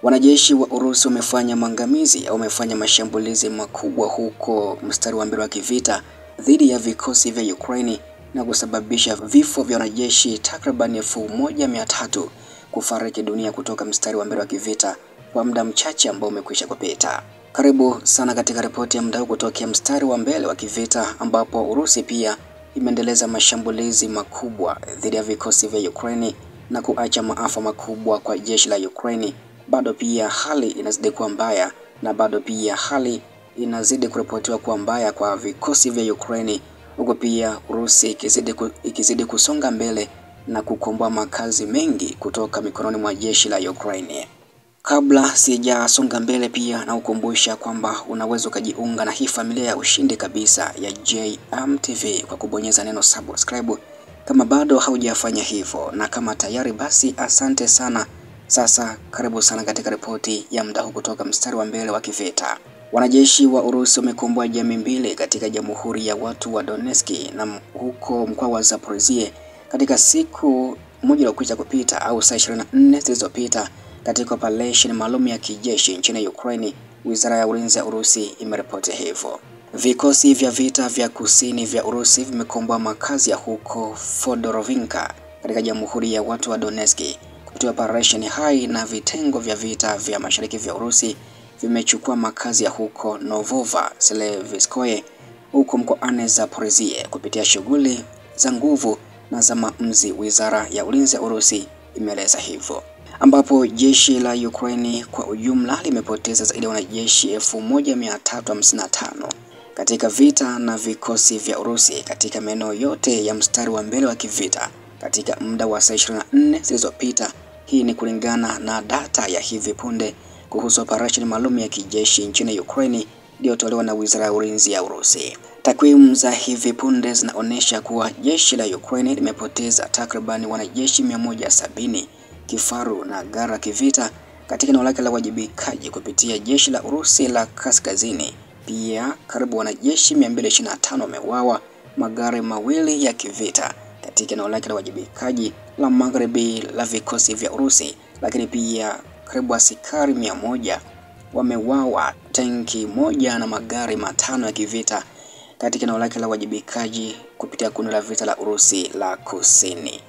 Wanajeshi wa Urusi wamefanya maangamizi au wamefanya mashambulizi makubwa huko mstari wa mbele wa kivita dhidi ya vikosi vya Ukraine na kusababisha vifo vya wanajeshi takriban 1300 kufariki dunia kutoka mstari wa mbele wa kivita kwa muda mchache ambao umekwisha kupita. Karibu sana katika ripoti ya muda kutokea mstari wa mbele wa kivita, ambapo Urusi pia imeendeleza mashambulizi makubwa dhidi ya vikosi vya Ukraine na kuacha maafa makubwa kwa jeshi la Ukraine. Bado pia hali inazidi kuwa mbaya na bado pia hali inazidi kuripotiwa kuwa mbaya kwa vikosi vya Ukraine, huko pia Urusi ikizidi kusonga mbele na kukomboa makazi mengi kutoka mikononi mwa jeshi la Ukraine. Kabla sijasonga mbele, pia na ukumbusha kwamba unaweza ukajiunga na hii familia ya ushindi kabisa ya JM TV kwa kubonyeza neno subscribe kama bado haujafanya hivyo, na kama tayari basi asante sana. Sasa karibu sana katika ripoti ya muda huu kutoka mstari wa mbele wa kivita. Wanajeshi wa Urusi wamekomboa jamii mbili katika Jamhuri ya Watu wa Donetsk na huko mkoa wa Zaporizhia katika siku moja iliyokwisha kupita au saa 24 zilizopita katika operation maalum ya kijeshi nchini Ukraine. Wizara ya Ulinzi ya Urusi imeripoti hivyo. Vikosi vya vita vya kusini vya Urusi vimekomboa makazi ya huko Fodorovinka katika Jamhuri ya Watu wa Donetsk kupitia operation hai, na vitengo vya vita vya mashariki vya Urusi vimechukua makazi ya huko Novoselivskoye huko mkoani Zaporizhia kupitia shughuli za nguvu na za maamuzi. Wizara ya Ulinzi ya Urusi imeeleza hivyo, ambapo jeshi la Ukraine kwa ujumla limepoteza zaidi ya wanajeshi 1355 katika vita na vikosi vya Urusi katika maeneo yote ya mstari wa mbele wa kivita katika muda wa saa 24 zilizopita. Hii ni kulingana na data ya hivi punde kuhusu operation maalum ya kijeshi nchini Ukraine iliyotolewa na Wizara ya Ulinzi ya Urusi. Takwimu za hivi punde zinaonyesha kuwa jeshi la Ukraine limepoteza takriban wanajeshi 170 kifaru na gari kivita katika eneo lake la wajibikaji kupitia jeshi la Urusi la kaskazini. Pia karibu wanajeshi 225 wameuawa, magari mawili ya kivita katika eneo lake la wajibikaji la magharibi la vikosi vya Urusi, lakini pia karibu askari 100 wameuawa, tanki moja na magari 5 ya kivita katika eneo lake la wajibikaji kupitia kundi la vita la Urusi la kusini.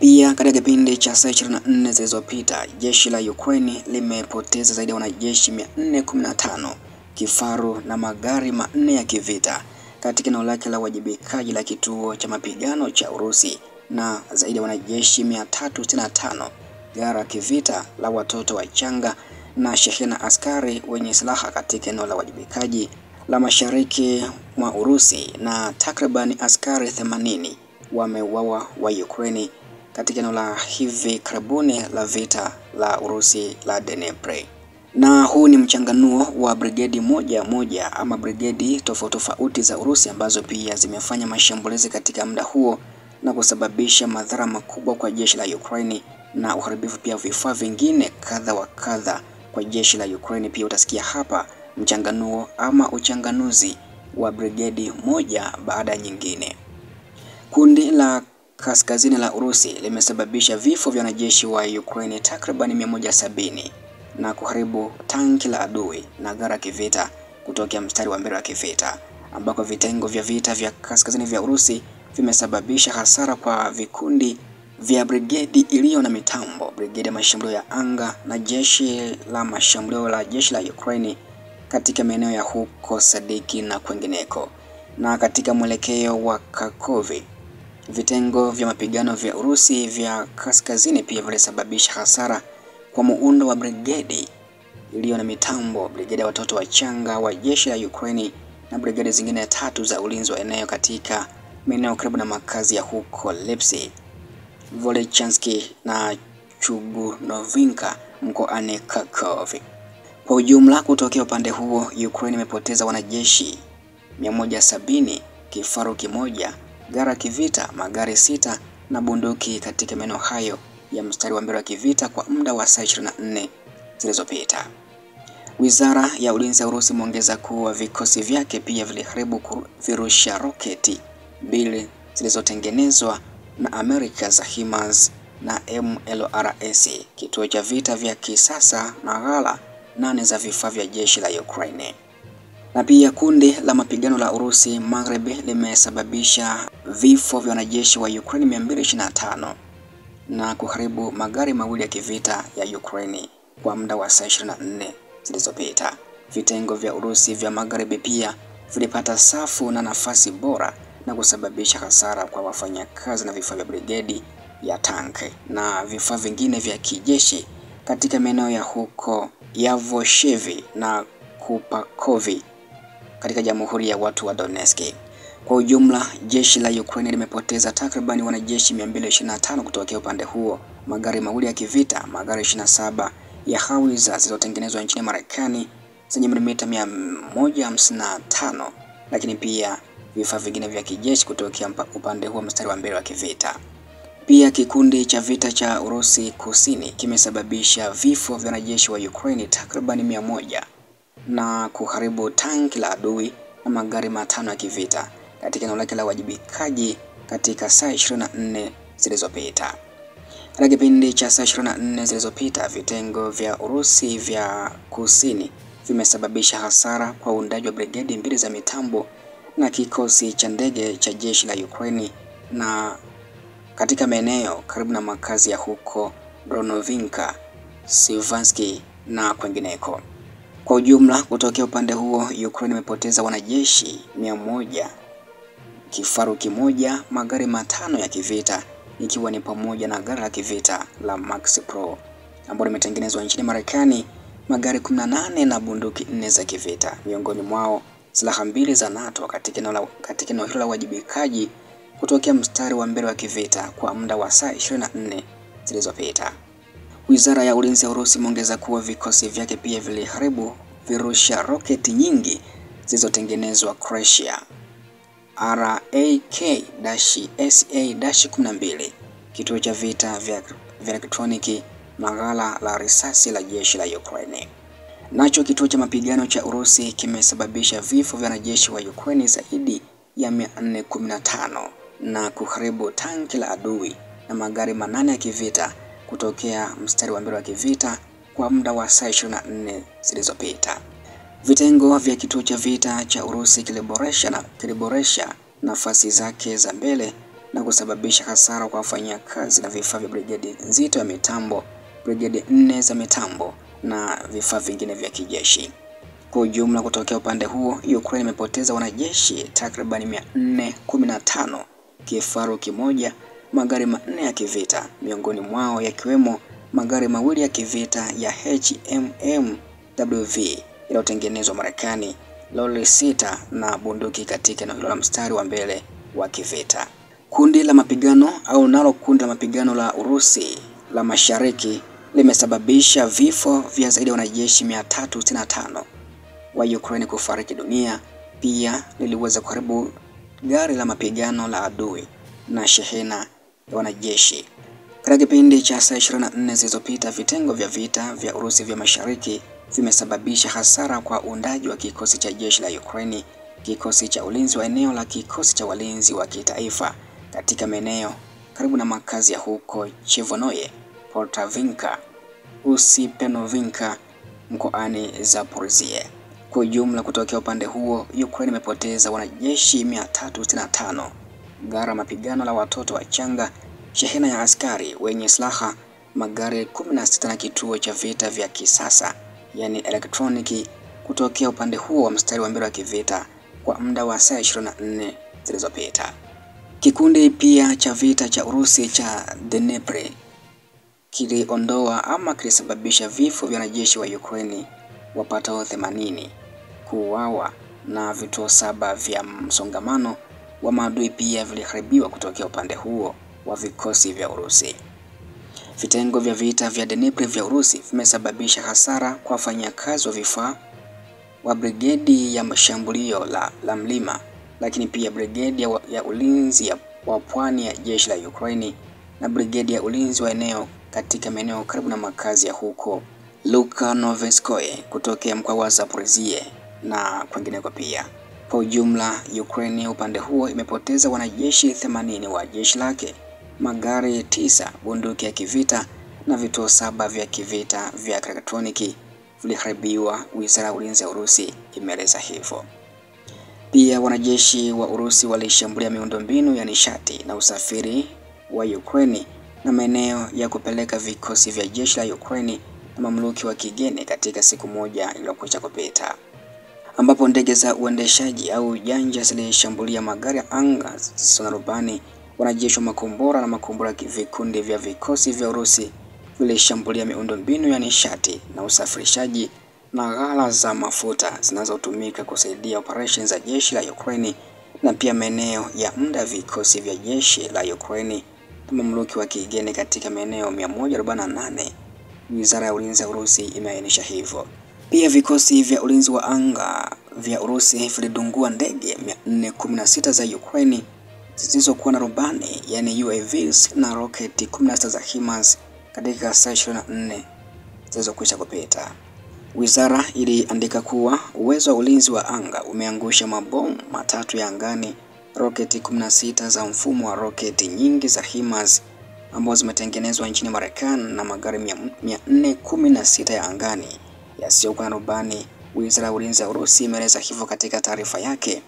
Pia katika kipindi cha saa 24 zilizopita jeshi la Ukraine limepoteza zaidi ya wanajeshi 415 kifaru na magari 4 ya kivita katika eneo lake la wajibikaji la kituo cha mapigano cha Urusi, na zaidi ya wanajeshi 365 gari kivita la watoto wachanga na shehena askari wenye silaha katika eneo la wajibikaji la mashariki mwa Urusi, na takriban askari 80 wameuawa wa Ukraine katika eneo la hivi karibuni la vita la Urusi la Dnipro. Na huu ni mchanganuo wa brigedi moja ama brigedi tofauti za Urusi ambazo pia zimefanya mashambulizi katika muda huo na kusababisha madhara makubwa kwa jeshi la Ukraine na uharibifu pia vifaa vingine kadha wa kadha kwa jeshi la Ukraine. Pia utasikia hapa mchanganuo ama uchanganuzi wa brigedi moja baada ya nyingine. Kundi la kaskazini la Urusi limesababisha vifo vya wanajeshi wa Ukraine takriban 170 na kuharibu tanki la adui na gari kivita kutokea mstari wa mbele wa kivita, ambako vitengo vya vita vya kaskazini vya Urusi vimesababisha hasara kwa vikundi vya brigedi iliyo na mitambo, brigedi ya mashambulio ya anga na jeshi la mashambulio la jeshi la Ukraine katika maeneo ya huko Sadiki na kwengineko. Na katika mwelekeo wa Kharkov, vitengo vya mapigano vya Urusi vya kaskazini pia vilisababisha hasara kwa muundo wa brigedi iliyo na mitambo, brigedi ya watoto wachanga wa jeshi la Ukraine na brigedi zingine 3 za ulinzi wa eneo katika maeneo karibu na makazi ya huko Lipsy, Volchansk na Chugunovinka mkoani Kharkov. Kwa ujumla kutokea upande huo Ukraine imepoteza wanajeshi 170, kifaru kimoja, gari kivita, magari 6 na bunduki katika maeneo hayo ya mstari wa mbele wa kivita kwa muda wa saa 24 zilizopita. Wizara ya Ulinzi ya Urusi imeongeza kuwa vikosi vyake pia viliharibu virusha roketi 2 zilizotengenezwa na Amerika za HIMARS na MLRS, kituo cha vita vya kisasa na ghala 8 za vifaa vya jeshi la Ukraine. Na pia kundi la mapigano la Urusi Magharibi limesababisha vifo vya wanajeshi wa Ukraine 225 na kuharibu magari mawili ya kivita ya Ukraine kwa muda wa saa 24 zilizopita. Vitengo vya Urusi vya Magharibi pia vilipata safu na nafasi bora na kusababisha hasara kwa wafanyakazi na vifaa vya brigedi ya tanki na vifaa vingine vya kijeshi katika maeneo ya huko Yavoshevi na Kupakovi katika Jamhuri ya Watu wa Donetsk. Kwa ujumla, jeshi la Ukraine limepoteza takribani wanajeshi 225 kutokea upande huo, magari mawili ya kivita, magari 27 ya howitzer zilizotengenezwa nchini Marekani zenye milimita 155, lakini pia vifaa vingine vya kijeshi kutokea upande huo mstari wa mbele wa kivita. Pia kikundi cha vita cha Urusi Kusini kimesababisha vifo vya wanajeshi wa Ukraine takribani 100 na kuharibu tanki la adui na magari 5 ya kivita katika eneo lake la wajibikaji katika saa 24 zilizopita. Katika kipindi cha saa 24 zilizopita, vitengo vya Urusi vya Kusini vimesababisha hasara kwa uundaji wa brigedi 2 za mitambo na kikosi cha ndege cha jeshi la Ukraine na katika maeneo karibu na makazi ya huko Bronovinka, Sivansky na kwengineko. Kwa ujumla, kutokea upande huo Ukraine imepoteza wanajeshi 100, kifaru kimoja, magari 5 ya kivita ikiwa ni pamoja na gari la kivita la Max Pro ambalo limetengenezwa nchini Marekani, magari 18 na bunduki 4 za kivita, miongoni mwao silaha 2 za NATO katika eneo hilo la wajibikaji kutokea mstari wa mbele wa kivita kwa muda wa saa 24 zilizopita. Wizara ya Ulinzi ya Urusi imeongeza kuwa vikosi vyake pia viliharibu virusha roketi nyingi zilizotengenezwa Croatia RAK-SA-12, kituo cha vita vya elektroniki na ghala la risasi la jeshi la Ukraine. Nacho kituo cha mapigano cha Urusi kimesababisha vifo vya wanajeshi wa Ukraine zaidi ya 415 na kuharibu tanki la adui na magari 8 ya kivita kutokea mstari wa mbele wa kivita kwa muda wa saa 24 zilizopita. Vitengo vya kituo cha vita cha Urusi kiliboresha nafasi zake za mbele na kusababisha hasara kwa wafanyakazi na vifaa vya brigedi nzito ya mitambo, brigedi 4 za mitambo na vifaa vingine vya kijeshi. Kwa ujumla, kutokea upande huo Ukraine imepoteza wanajeshi takriban 415, kifaru kimoja, magari 4 ya kivita, miongoni mwao yakiwemo magari mawili ya kivita ya HMMWV yaliyotengenezwa Marekani, lori 6 na bunduki katika eneo hilo la mstari wa mbele wa kivita. Kundi la mapigano kundi la mapigano la Urusi la Mashariki limesababisha vifo vya zaidi ya wanajeshi 365 wa Ukraine kufariki dunia. Pia liliweza kuharibu gari la mapigano la adui na shehena ya wanajeshi. Katika kipindi cha saa 24 zilizopita, vitengo vya vita vya Urusi vya Mashariki vimesababisha hasara kwa uundaji wa kikosi cha jeshi la Ukraine, kikosi cha ulinzi wa eneo la kikosi cha walinzi wa kitaifa katika maeneo karibu na makazi ya huko Chevonoye, Poltavinka, Usipenovinka mkoani Zaporizhia. Kwa ujumla, kutokea upande huo Ukraine imepoteza wanajeshi 365, gari la mapigano la watoto wachanga, shehena ya askari wenye silaha, magari 16 na kituo cha vita vya kisasa yani elektroniki kutokea upande huo wa mstari wa mbele wa kivita kwa muda wa saa 24 zilizopita. Kikundi pia cha vita cha Urusi cha Dnipro kilisababisha vifo vya wanajeshi wa Ukraine wapatao 80 kuuawa na vituo 7 vya msongamano wa maadui pia viliharibiwa kutokea upande huo wa vikosi vya Urusi. Vitengo vya vita vya Dnipro vya Urusi vimesababisha hasara kwa wafanyakazi wa vifaa wa brigedi ya mashambulio la mlima, lakini pia brigedi ya ulinzi wa pwani ya jeshi la Ukraine na brigedi ya ulinzi wa eneo katika maeneo karibu na makazi ya huko Lukanoveskoye kutokea mkoa wa Zaporizhia na kwingineko pia. Kwa ujumla, Ukraine upande huo imepoteza wanajeshi 80 wa jeshi lake magari 9, bunduki ya kivita na vituo 7 vya kivita vya elektroniki viliharibiwa, Wizara ya Ulinzi ya Urusi imeeleza hivyo. Pia wanajeshi wa Urusi walishambulia miundombinu ya nishati na usafiri wa Ukraine na maeneo ya kupeleka vikosi vya jeshi la Ukraine na mamluki wa kigeni katika siku moja iliyokwisha kupita, ambapo ndege za uendeshaji au janja zilishambulia magari ya anga zisizo na rubani. Wanajeshi wa makombora na makombora vikundi vya vikosi vya Urusi vilishambulia miundombinu ya nishati na usafirishaji na ghala za mafuta zinazotumika kusaidia operesheni za jeshi la Ukraine na pia maeneo ya muda vikosi vya jeshi la Ukraine na mamluki wa kigeni katika maeneo 148. Wizara ya Ulinzi ya Urusi imeainisha hivyo. Pia vikosi vya ulinzi wa anga vya Urusi vilidungua ndege 416 za Ukraine zisizokuwa na rubani, yani UAVs, na roketi 16 za HIMARS katika saa 24 zilizokwisha kupita. Wizara iliandika kuwa uwezo wa ulinzi wa anga umeangusha mabomu 3 ya angani, roketi 16 za mfumo wa roketi nyingi za HIMARS ambazo zimetengenezwa nchini Marekani na magari 416 ya angani yasiyokuwa na rubani. Wizara ya Ulinzi ya Urusi imeeleza hivyo katika taarifa yake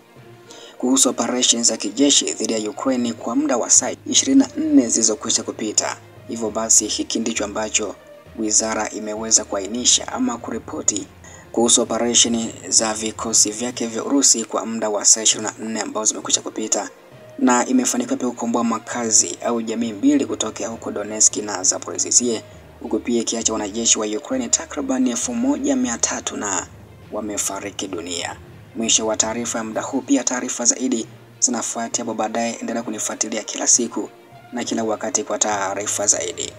kuhusu operesheni za kijeshi dhidi ya Ukraine kwa muda wa saa 24 zilizokwisha kupita. Hivyo basi hiki ndicho ambacho wizara imeweza kuainisha ama kuripoti kuhusu operesheni za vikosi vyake vya Urusi kwa muda wa saa 24 ambazo zimekwisha kupita, na imefanikiwa pia kukomboa makazi au jamii 2 kutoka huko Donetsk na Zaporizhzhia, huku pia ikiacha wanajeshi wa Ukraine takriban 1300 na wamefariki dunia. Mwisho wa taarifa ya muda huu. Pia taarifa zaidi zinafuatia hapo baadaye. Endelea kunifuatilia kila siku na kila wakati kwa taarifa zaidi.